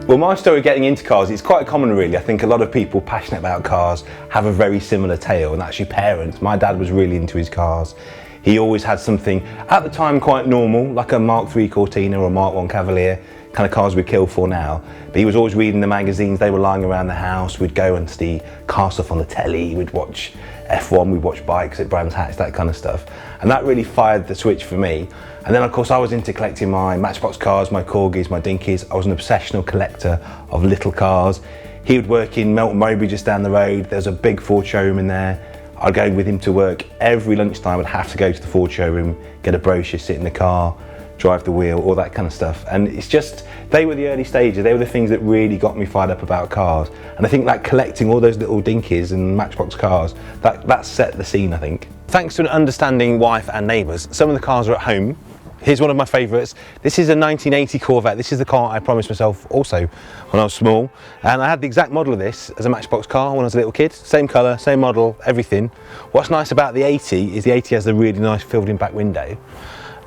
Well, my story getting into cars, it's quite common really. I think a lot of people passionate about cars have a very similar tale, and actually parents. My dad was really into his cars. He always had something, at the time quite normal, like a Mark III Cortina or a Mark I Cavalier, kind of cars we kill for now. But he was always reading the magazines, they were lying around the house. We'd go and see car stuff on the telly, we'd watch F1, we'd watch bikes at Brands Hatch, that kind of stuff. And that really fired the switch for me. And then of course I was into collecting my Matchbox cars, my Corgis, my Dinkies. I was an obsessional collector of little cars. He would work in Melton Mowbray just down the road. There's a big Ford showroom in there. I'd go with him to work. Every lunchtime I'd have to go to the Ford showroom, get a brochure, sit in the car, drive the wheel, all that kind of stuff. And it's just, they were the early stages. They were the things that really got me fired up about cars. And I think that collecting all those little Dinkies and Matchbox cars, that set the scene, I think. Thanks to an understanding wife and neighbours, some of the cars are at home. Here's one of my favourites. This is a 1980 Corvette. This is the car I promised myself also when I was small. And I had the exact model of this as a Matchbox car when I was a little kid. Same colour, same model, everything. What's nice about the 80 is the 80 has a really nice filled in back window.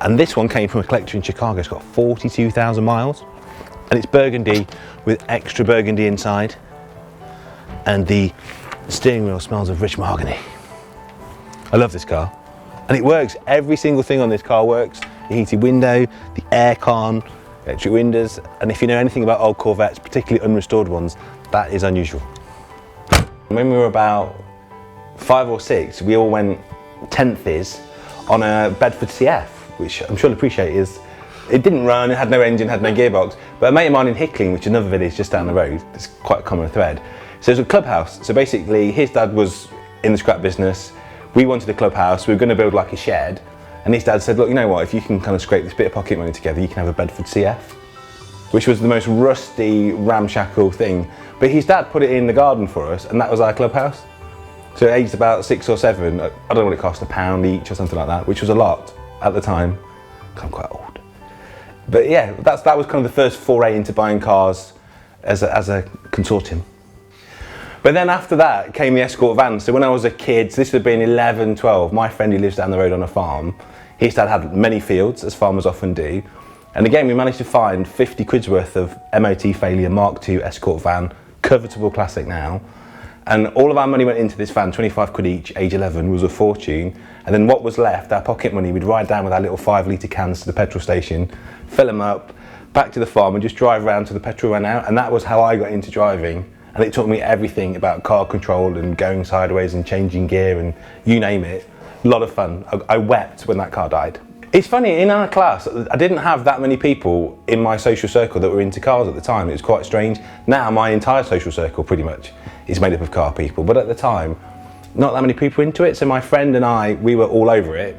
And this one came from a collector in Chicago. It's got 42,000 miles. And it's burgundy with extra burgundy inside. And the steering wheel smells of rich mahogany. I love this car. And it works. Every single thing on this car works. The heated window, the aircon, electric windows. And if you know anything about old Corvettes, particularly unrestored ones, that is unusual. When we were about 5 or 6, we all went tenths on a Bedford CF, which I'm sure you'll appreciate is, it didn't run, it had no engine, had no gearbox, but a mate of mine in Hickling, which is another village just down the road, it's quite a common thread. So it was a clubhouse. So basically his dad was in the scrap business, we wanted a clubhouse, we were going to build like a shed, and his dad said, look, you know what, if you can kind of scrape this bit of pocket money together, you can have a Bedford CF, which was the most rusty, ramshackle thing. But his dad put it in the garden for us, and that was our clubhouse. So aged about 6 or 7, I don't know what it cost, £1 each or something like that, which was a lot at the time. I'm quite old. But yeah, that was kind of the first foray into buying cars as a consortium. But then after that came the Escort van. So when I was a kid, so this would have been 11, 12, my friend who lives down the road on a farm, his dad had many fields, as farmers often do. And again, we managed to find 50 quid's worth of MOT failure Mark II Escort van, covetable classic now. And all of our money went into this van, 25 quid each, age 11, was a fortune. And then what was left, our pocket money, we'd ride down with our little 5-litre cans to the petrol station, fill them up, back to the farm and just drive around till the petrol ran out. And that was how I got into driving. And it taught me everything about car control and going sideways and changing gear and you name it. A lot of fun. I wept when that car died. It's funny, in our class, I didn't have that many people in my social circle that were into cars at the time. It was quite strange. Now my entire social circle pretty much is made up of car people, but at the time, not that many people into it. So my friend and I, we were all over it.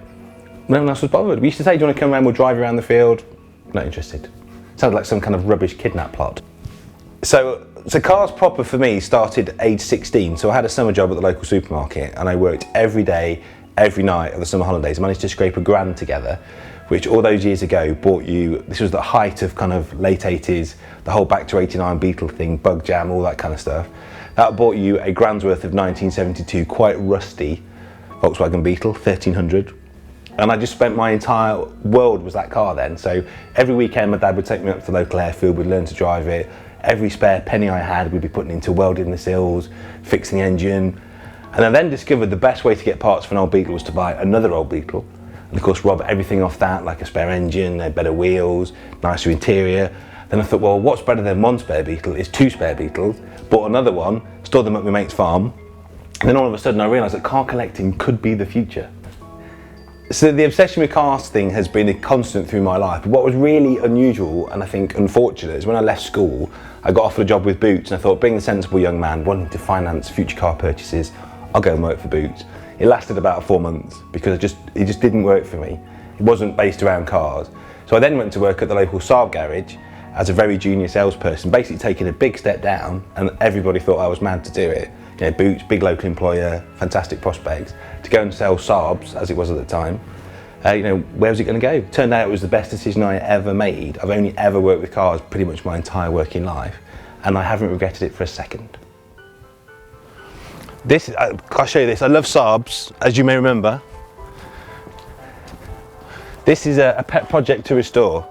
No one else was bothered. We used to say, do you want to come around, we'll drive you around the field? Not interested. Sounded like some kind of rubbish kidnap plot. So cars proper for me started at age 16. So I had a summer job at the local supermarket and I worked every day, every night of the summer holidays. I managed to scrape £1,000 together, which all those years ago bought you, this was the height of kind of late 80s, the whole back to 89 Beetle thing, bug jam, all that kind of stuff. That bought you £1,000 worth of 1972 quite rusty Volkswagen Beetle, 1300. And I just spent my entire world was that car then. So every weekend my dad would take me up to the local airfield, we'd learn to drive it. Every spare penny I had we'd be putting into welding the sills, fixing the engine. And I then discovered the best way to get parts for an old Beetle was to buy another old Beetle. And of course rob everything off that, like a spare engine, better wheels, nicer interior. Then I thought, well, what's better than one spare Beetle is 2 spare Beetles. Bought another one, stored them at my mate's farm. And then all of a sudden I realised that car collecting could be the future. So the obsession with cars thing has been a constant through my life. But what was really unusual and I think unfortunate is when I left school, I got offered a job with Boots and I thought, being a sensible young man, wanting to finance future car purchases, I'll go and work for Boots. It lasted about 4 months because it just didn't work for me. It wasn't based around cars. So I then went to work at the local Saab garage as a very junior salesperson, basically taking a big step down, and everybody thought I was mad to do it. You know, Boots, big local employer, fantastic prospects, to go and sell Saabs, as it was at the time. You know, where was it going to go? Turned out it was the best decision I ever made. I've only ever worked with cars pretty much my entire working life, and I haven't regretted it for a second. This, I'll show you this. I love Saabs, as you may remember. This is a pet project to restore.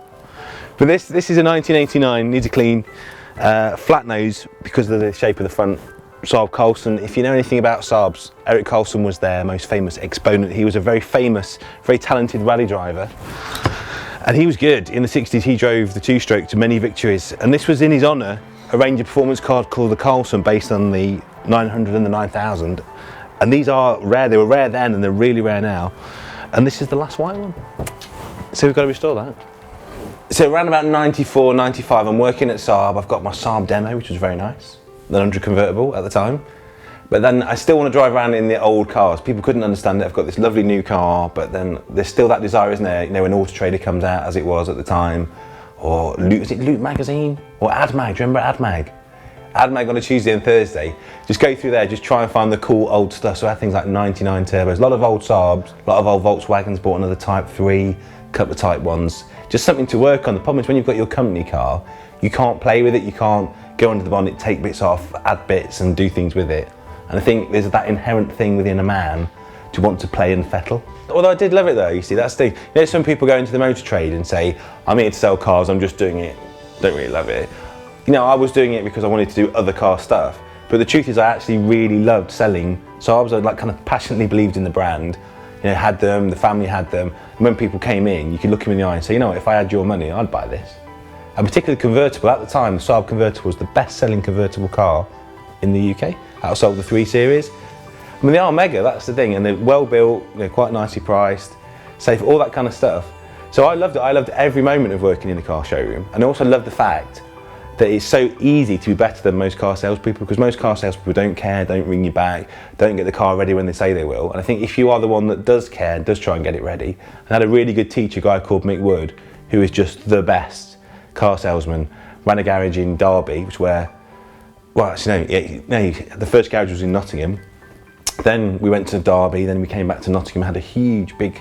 But this is a 1989, needs a clean. Flat nose because of the shape of the front. Saab Coulson, if you know anything about Saabs, Eric Coulson was their most famous exponent. He was a very famous, very talented rally driver. And he was good. In the 60s, he drove the two-stroke to many victories. And this was in his honour, a range of performance cars called the Coulson, based on the 900 and the 9000. And these are rare. They were rare then, and they're really rare now. And this is the last white one. So we've got to restore that. So around about 94, 95, I'm working at Saab. I've got my Saab demo, which was very nice. The 100 convertible at the time. But then I still want to drive around in the old cars. People couldn't understand it. I've got this lovely new car, but then there's still that desire, isn't there? You know, when Auto Trader comes out, as it was at the time, or is it Loot Magazine? Or Ad Mag, do you remember Ad Mag? Ad Mag on a Tuesday and Thursday. Just go through there, just try and find the cool old stuff. So I had things like 99 turbos, a lot of old Saabs, a lot of old Volkswagens, bought another Type 3, a couple of Type 1s. Just something to work on. The problem is when you've got your company car, you can't play with it, you can't go under the bonnet, take bits off, add bits and do things with it. And I think there's that inherent thing within a man to want to play and fettle. Although I did love it though, you see, that's the, you know, some people go into the motor trade and say, I'm here to sell cars, I'm just doing it, don't really love it. You know, I was doing it because I wanted to do other car stuff, but the truth is I actually really loved selling Saabs. I like kind of passionately believed in the brand, you know, had them, the family had them, and when people came in, you could look them in the eye and say, you know what, if I had your money, I'd buy this. And particularly convertible, at the time, the Saab convertible was the best-selling convertible car in the UK. Outsold the 3 Series. I mean, they are mega, that's the thing, and they're well built, you know, quite nicely priced, safe, all that kind of stuff. So I loved it. I loved every moment of working in a car showroom, and I also loved the fact that it's so easy to be better than most car salespeople, because most car salespeople don't care, don't ring you back, don't get the car ready when they say they will. And I think if you are the one that does care and does try and get it ready, and I had a really good teacher, a guy called Mick Wood, who is just the best car salesman, ran a garage in Derby, which where, well, actually no, the first garage was in Nottingham. Then we went to Derby, then we came back to Nottingham, had a huge, big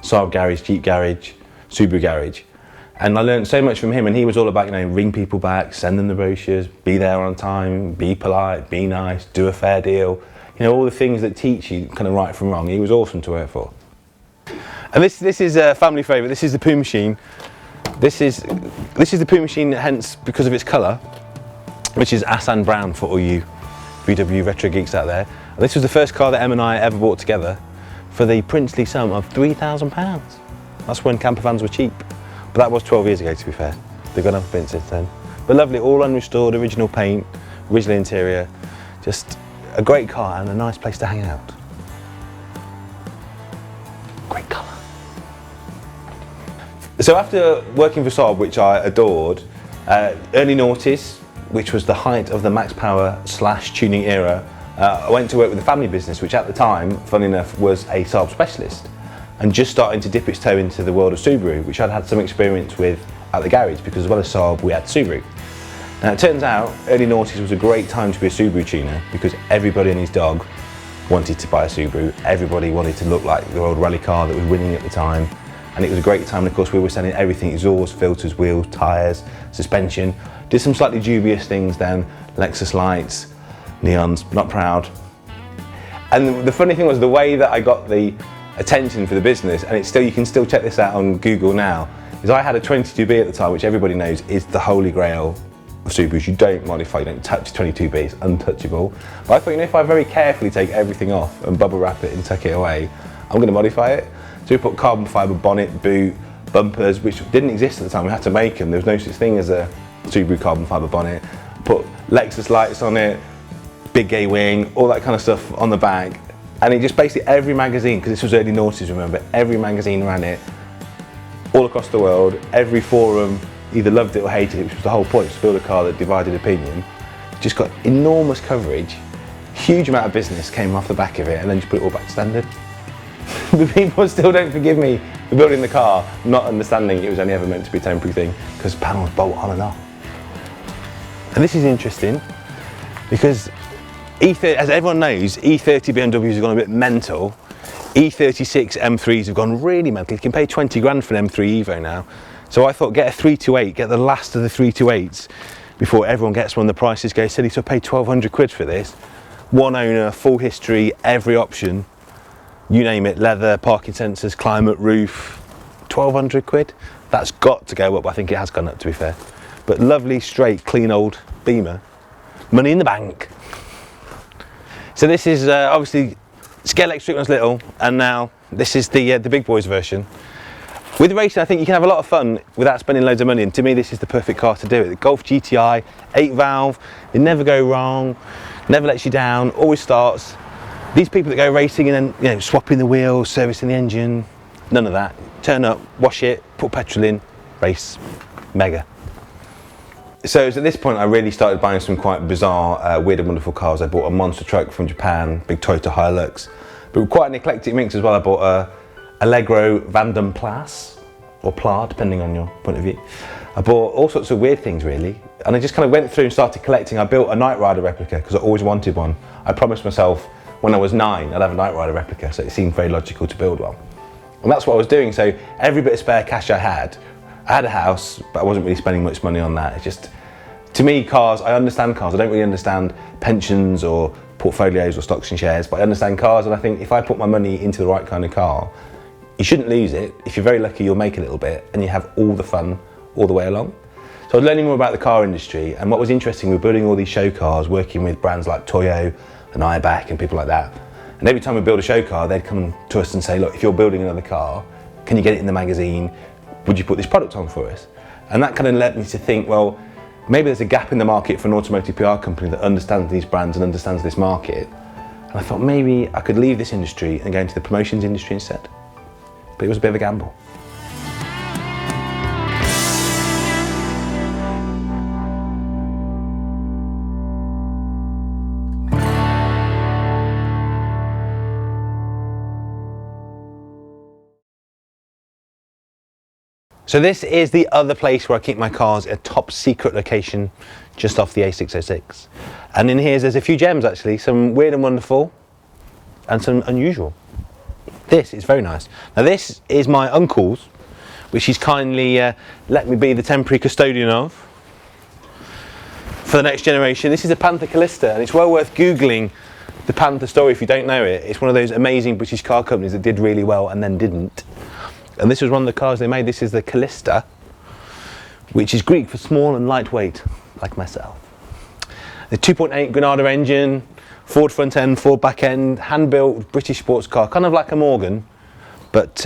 Saab garage, Jeep garage, Subaru garage. And I learned so much from him, and he was all about, you know, ring people back, send them the brochures, be there on time, be polite, be nice, do a fair deal. You know, all the things that teach you kind of right from wrong. He was awesome to work for. And this is a family favourite. This is the Poo Machine. This is the Poo Machine, hence because of its colour, which is Asan Brown for all you VW retro geeks out there. And this was the first car that Em and I ever bought together for the princely sum of £3,000. That's when camper vans were cheap. But that was 12 years ago, to be fair. They've gone up a bit since then. But lovely, all unrestored, original paint, original interior. Just a great car and a nice place to hang out. Great colour. So after working for Saab, which I adored, early noughties, which was the height of the max power / tuning era, I went to work with a family business, which at the time, funny enough, was a Saab specialist, and just starting to dip its toe into the world of Subaru, which I'd had some experience with at the garage, because as well as Saab, we had Subaru. Now it turns out, early noughties was a great time to be a Subaru tuner, because everybody and his dog wanted to buy a Subaru. Everybody wanted to look like the old rally car that was winning at the time. And it was a great time, and of course we were selling everything: exhaust, filters, wheels, tyres, suspension. Did some slightly dubious things then, Lexus lights, neons, not proud. And the funny thing was the way that I got the attention for the business, and it's still, you can still check this out on Google now, is I had a 22B at the time, which everybody knows is the holy grail of Subarus. You don't modify, you don't touch 22B, it's untouchable. But I thought, you know, if I very carefully take everything off and bubble wrap it and tuck it away, I'm going to modify it. So we put carbon fibre bonnet, boot, bumpers, which didn't exist at the time. We had to make them. There was no such thing as a Subaru carbon fibre bonnet. Put Lexus lights on it, big gay wing, all that kind of stuff on the back. And it just basically, every magazine, because this was early noughties, remember, every magazine ran it all across the world. Every forum either loved it or hated it, which was the whole point, to build a car that divided opinion. Just got enormous coverage, huge amount of business came off the back of it, and then just put it all back to standard. The people still don't forgive me for building the car, not understanding it was only ever meant to be a temporary thing, because panels bolt on and off. And this is interesting, because as everyone knows, E30 BMWs have gone a bit mental. E36 M3s have gone really mental. You can pay 20 grand for an M3 Evo now. So I thought, get a 328, get the last of the 328s before everyone gets one. The prices go silly, so I paid 1,200 quid for this. One owner, full history, every option. You name it, leather, parking sensors, climate, roof, 1,200 quid. That's got to go up. I think it has gone up, to be fair. But lovely, straight, clean old Beamer, money in the bank. So this is obviously Scale Electric when I was little, and now this is the big boys version. With racing, I think you can have a lot of fun without spending loads of money, and to me this is the perfect car to do it. The Golf GTI, 8 valve, it never go wrong, never lets you down, always starts. These people that go racing and then swapping the wheels, servicing the engine, none of that. Turn up, wash it, put petrol in, race, mega. So at this point I really started buying some quite bizarre, weird and wonderful cars. I bought a monster truck from Japan, big Toyota Hilux, but quite an eclectic mix as well. I bought a Allegro Vandam Plas, or Pla, depending on your point of view. I bought all sorts of weird things really, and I just kind of went through and started collecting. I built a Knight Rider replica because I always wanted one. I promised myself when I was 9 I'd have a Knight Rider replica, so it seemed very logical to build one. And that's what I was doing. So every bit of spare cash I had a house, but I wasn't really spending much money on that. It's just, to me, cars, I understand cars. I don't really understand pensions or portfolios or stocks and shares, but I understand cars, and I think if I put my money into the right kind of car, you shouldn't lose it. If you're very lucky, you'll make a little bit and you have all the fun all the way along. So I was learning more about the car industry, and what was interesting, we were building all these show cars, working with brands like Toyo and Ibach and people like that. And every time we build a show car, they'd come to us and say, look, if you're building another car, can you get it in the magazine? Would you put this product on for us? And that kind of led me to think, well, maybe there's a gap in the market for an automotive PR company that understands these brands and understands this market. And I thought maybe I could leave this industry and go into the promotions industry instead. But it was a bit of a gamble. So this is the other place where I keep my cars, a top secret location just off the A606. And in here there's a few gems actually, some weird and wonderful and some unusual. This is very nice. Now this is my uncle's, which he's kindly let me be the temporary custodian of for the next generation. This is a Panther Callista, and it's well worth Googling the Panther story if you don't know it. It's one of those amazing British car companies that did really well and then didn't. And this was one of the cars they made. This is the Callista, which is Greek for small and lightweight, like myself. The 2.8 Granada engine, Ford front end, Ford back end, hand-built British sports car, kind of like a Morgan, but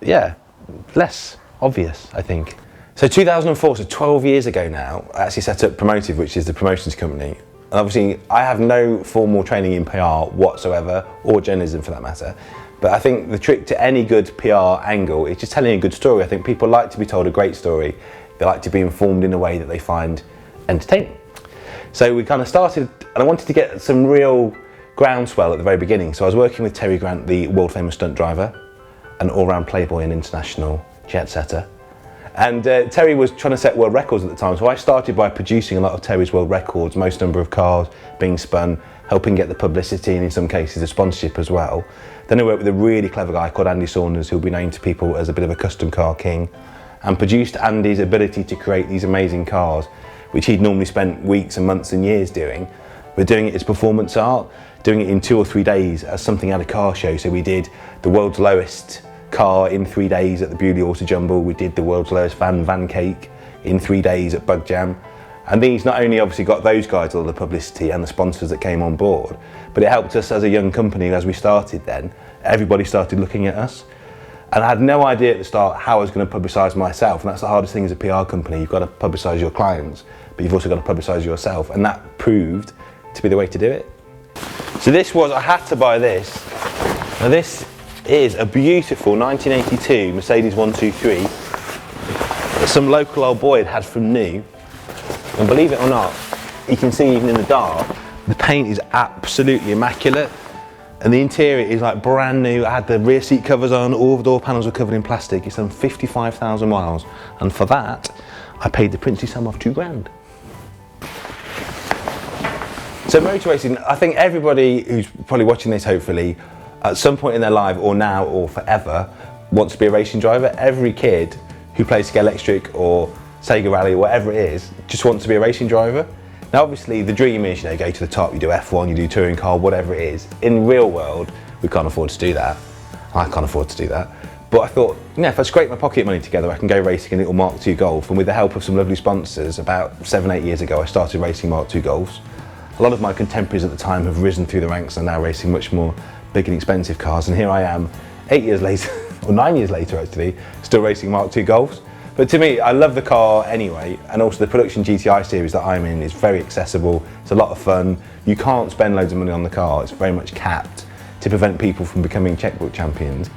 yeah, less obvious, I think. So 2004, so 12 years ago now, I actually set up Promotive, which is the promotions company. And obviously, I have no formal training in PR whatsoever, or journalism for that matter. But I think the trick to any good PR angle is just telling a good story. I think people like to be told a great story. They like to be informed in a way that they find entertaining. So we kind of started, and I wanted to get some real groundswell at the very beginning. So I was working with Terry Grant, the world famous stunt driver, an all-round playboy and international jet setter. And Terry was trying to set world records at the time. So I started by producing a lot of Terry's world records, most number of cars being spun, helping get the publicity and in some cases the sponsorship as well. Then I worked with a really clever guy called Andy Saunders, who'll be known to people as a bit of a custom car king, and produced Andy's ability to create these amazing cars, which he'd normally spent weeks and months and years doing. We're doing it as performance art, doing it in 2 or 3 days as something at a car show. So we did the world's lowest car in 3 days at the Bewley Auto Jumble. We did the world's lowest van cake in 3 days at Bug Jam. And these not only obviously got those guys all the publicity and the sponsors that came on board, but it helped us as a young company as we started then. Everybody started looking at us. And I had no idea at the start how I was going to publicise myself. And that's the hardest thing as a PR company. You've got to publicise your clients, but you've also got to publicise yourself. And that proved to be the way to do it. So this was, I had to buy this. Now this is a beautiful 1982 Mercedes 123 that some local old boy had from new. And believe it or not, you can see even in the dark, the paint is absolutely immaculate. And the interior is like brand new. I had the rear seat covers on, all the door panels were covered in plastic. It's done 55,000 miles. And for that, I paid the princely sum of £2,000. So motor racing, I think everybody who's probably watching this hopefully, at some point in their life or now or forever, wants to be a racing driver. Every kid who plays Scale Electric or Sega Rally or whatever it is, just wants to be a racing driver. Now obviously the dream is, go to the top, you do F1, you do touring car, whatever it is. In the real world, we can't afford to do that. I can't afford to do that. But I thought, if I scrape my pocket money together, I can go racing a little Mark II Golf. And with the help of some lovely sponsors, about 7-8 years ago, I started racing Mark II Golfs. A lot of my contemporaries at the time have risen through the ranks and are now racing much more big and expensive cars. And here I am, 8 years later, or 9 years later actually, still racing Mark II Golfs. But to me, I love the car anyway, and also the production GTI series that I'm in is very accessible. It's a lot of fun. You can't spend loads of money on the car. It's very much capped to prevent people from becoming checkbook champions.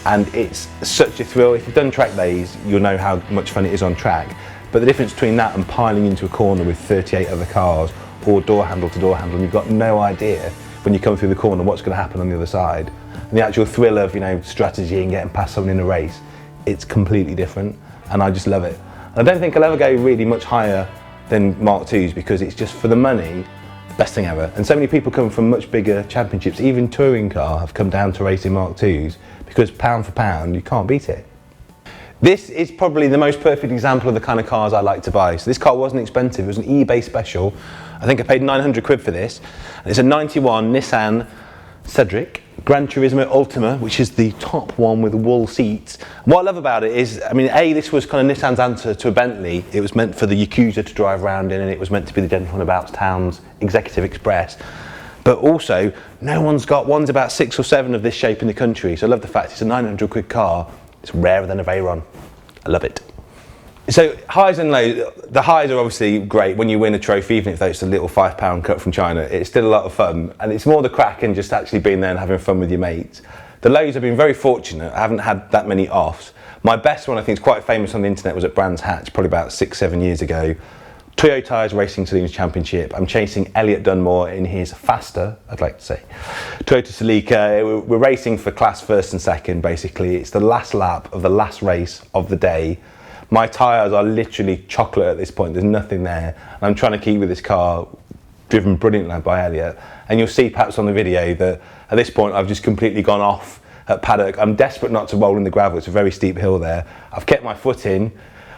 And it's such a thrill. If you've done track days, you'll know how much fun it is on track. But the difference between that and piling into a corner with 38 other cars, or door handle to door handle, and you've got no idea when you come through the corner what's going to happen on the other side. And the actual thrill of, strategy and getting past someone in a race, it's completely different, and I just love it. I don't think I'll ever go really much higher than Mark IIs because it's just, for the money, the best thing ever. And so many people come from much bigger championships, even touring car, have come down to racing Mark IIs because pound for pound, you can't beat it. This is probably the most perfect example of the kind of cars I like to buy. So this car wasn't expensive, it was an eBay special. I think I paid 900 quid for this. And it's a 91 Nissan Cedric Gran Turismo Ultima, which is the top one with wool seats. And what I love about it is, this was kind of Nissan's answer to a Bentley. It was meant for the Yakuza to drive around in, and it was meant to be the Gentleman About Town's Executive Express. But also, one's about 6 or 7 of this shape in the country. So I love the fact it's a 900 quid car. It's rarer than a Veyron. I love it. So highs and lows, the highs are obviously great when you win a trophy, even if it's a little £5 cut from China. It's still a lot of fun, and it's more the crack and just actually being there and having fun with your mates. The lows, I've been very fortunate. I haven't had that many offs. My best one, I think, is quite famous on the internet, was at Brands Hatch, probably about 6-7 years ago. Toyota's Racing Saloons Championship. I'm chasing Elliot Dunmore in his faster, I'd like to say, Toyota Celica. We're racing for class first and second, basically. It's the last lap of the last race of the day. My tyres are literally chocolate at this point. There's nothing there. And I'm trying to keep with this car, driven brilliantly by Elliot. And you'll see perhaps on the video that at this point I've just completely gone off at paddock. I'm desperate not to roll in the gravel. It's a very steep hill there. I've kept my foot in.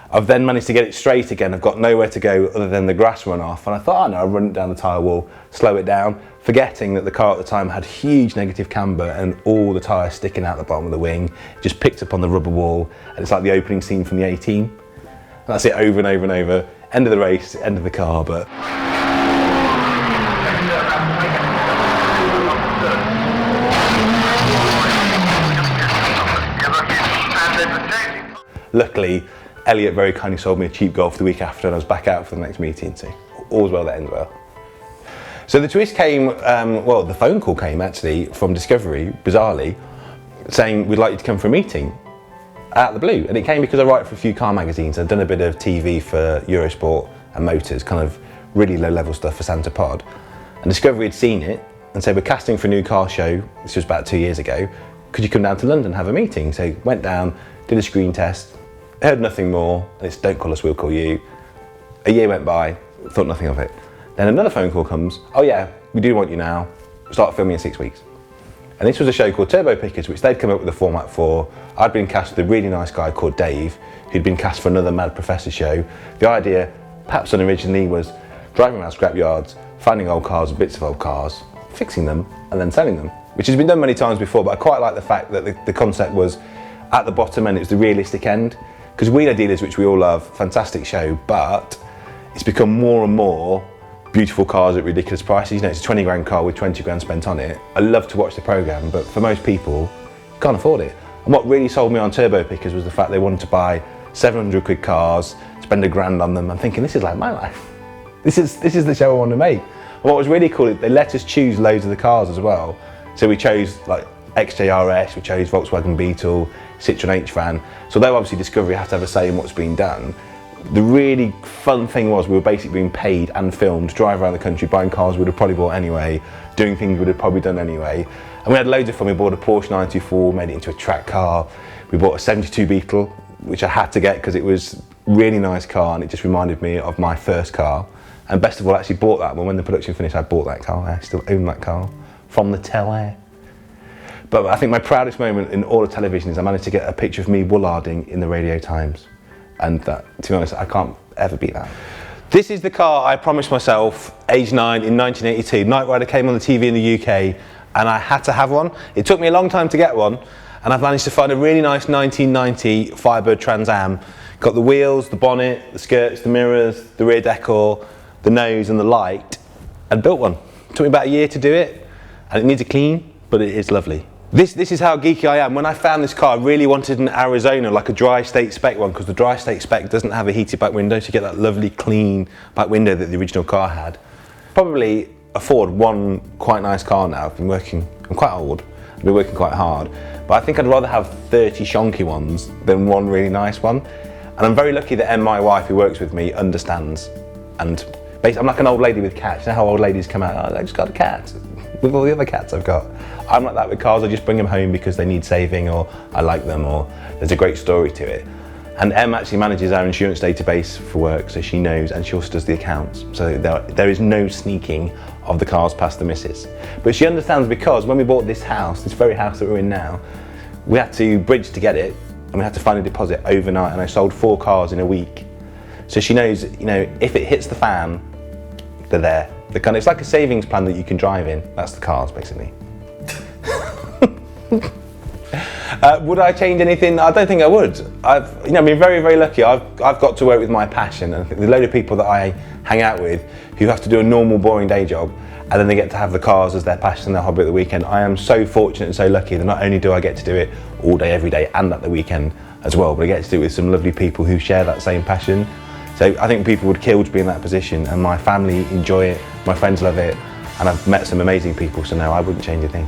I've then managed to get it straight again. I've got nowhere to go other than the grass run off. And I thought, I'll run it down the tyre wall, slow it down, forgetting that the car at the time had huge negative camber and all the tyres sticking out the bottom of the wing. It just picked up on the rubber wall. And it's like the opening scene from the A-Team. And that's it over and over and over. End of the race, end of the car, but... Luckily, Elliot very kindly sold me a cheap Golf the week after, and I was back out for the next meeting, so all's well that ends well. So the twist came, the phone call came actually from Discovery, bizarrely, saying we'd like you to come for a meeting out of the blue. And it came because I write for a few car magazines. I've done a bit of TV for Eurosport and Motors, kind of really low level stuff for Santa Pod. And Discovery had seen it and said, we're casting for a new car show. This was about 2 years ago. Could you come down to London and have a meeting? So went down, did a screen test, heard nothing more. It's don't call us, we'll call you. A year went by, thought nothing of it. Then another phone call comes, oh yeah, we do want you now. Start filming in 6 weeks. And this was a show called Turbo Pickers, which they'd come up with a format for. I'd been cast with a really nice guy called Dave, who'd been cast for another Mad Professor show. The idea, perhaps unoriginally, was driving around scrapyards, finding old cars and bits of old cars, fixing them, and then selling them, which has been done many times before, but I quite like the fact that the concept was at the bottom end, it was the realistic end. Because Wheeler Dealers, which we all love, fantastic show, but it's become more and more beautiful cars at ridiculous prices. It's a 20 grand car with 20 grand spent on it. I love to watch the programme, but for most people, you can't afford it. And what really sold me on Turbo Pickers was the fact they wanted to buy 700 quid cars, spend £1,000 on them. I'm thinking, this is like my life. This is the show I want to make. And what was really cool, they let us choose loads of the cars as well. So we chose like XJRS, we chose Volkswagen Beetle, Citroen H-Van. So although obviously Discovery has to have a say in what's being done, the really fun thing was we were basically being paid and filmed to drive around the country, buying cars we would have probably bought anyway, doing things we would have probably done anyway. And we had loads of fun. We bought a Porsche 924, made it into a track car. We bought a 72 Beetle, which I had to get because it was a really nice car and it just reminded me of my first car. And best of all, I actually bought that one. When the production finished, I bought that car. I still own that car from the telly. But I think my proudest moment in all of television is I managed to get a picture of me wollarding in the Radio Times. And that, to be honest, I can't ever beat that. This is the car I promised myself, age 9, in 1982. Knight Rider came on the TV in the UK and I had to have one. It took me a long time to get one. and I've managed to find a really nice 1990 Firebird Trans Am. Got the wheels, the bonnet, the skirts, the mirrors, the rear decor, the nose and the light, and built one. It took me about a year to do it, and it needs a clean, but it is lovely. This is how geeky I am. When I found this car, I really wanted an Arizona, like a dry state spec one, because the dry state spec doesn't have a heated back window, so you get that lovely clean back window that the original car had. Probably afford one quite nice car now. I'm quite old, I've been working quite hard, but I think I'd rather have 30 shonky ones than one really nice one. And I'm very lucky that my wife, who works with me, understands. And basically, I'm like an old lady with cats. You know how old ladies come out, oh, I just got a cat, with all the other cats I've got. I'm like that with cars. I just bring them home because they need saving, or I like them, or there's a great story to it. And Em actually manages our insurance database for work, so she knows, and she also does the accounts. So there is no sneaking of the cars past the missus. But she understands, because when we bought this house, this very house that we're in now, we had to bridge to get it, and we had to find a deposit overnight, and I sold 4 cars in a week. So she knows, you know, if it hits the fan, they're there. It's like a savings plan that you can drive in. That's the cars, basically. Would I change anything? I don't think I would. I've been very, very lucky. I've got to work with my passion, and I think there's a load of people that I hang out with who have to do a normal, boring day job, and then they get to have the cars as their passion and their hobby at the weekend. I am so fortunate and so lucky that not only do I get to do it all day, every day, and at the weekend as well, but I get to do it with some lovely people who share that same passion. So I think people would kill to be in that position, and my family enjoy it, my friends love it, and I've met some amazing people, so no, I wouldn't change a thing.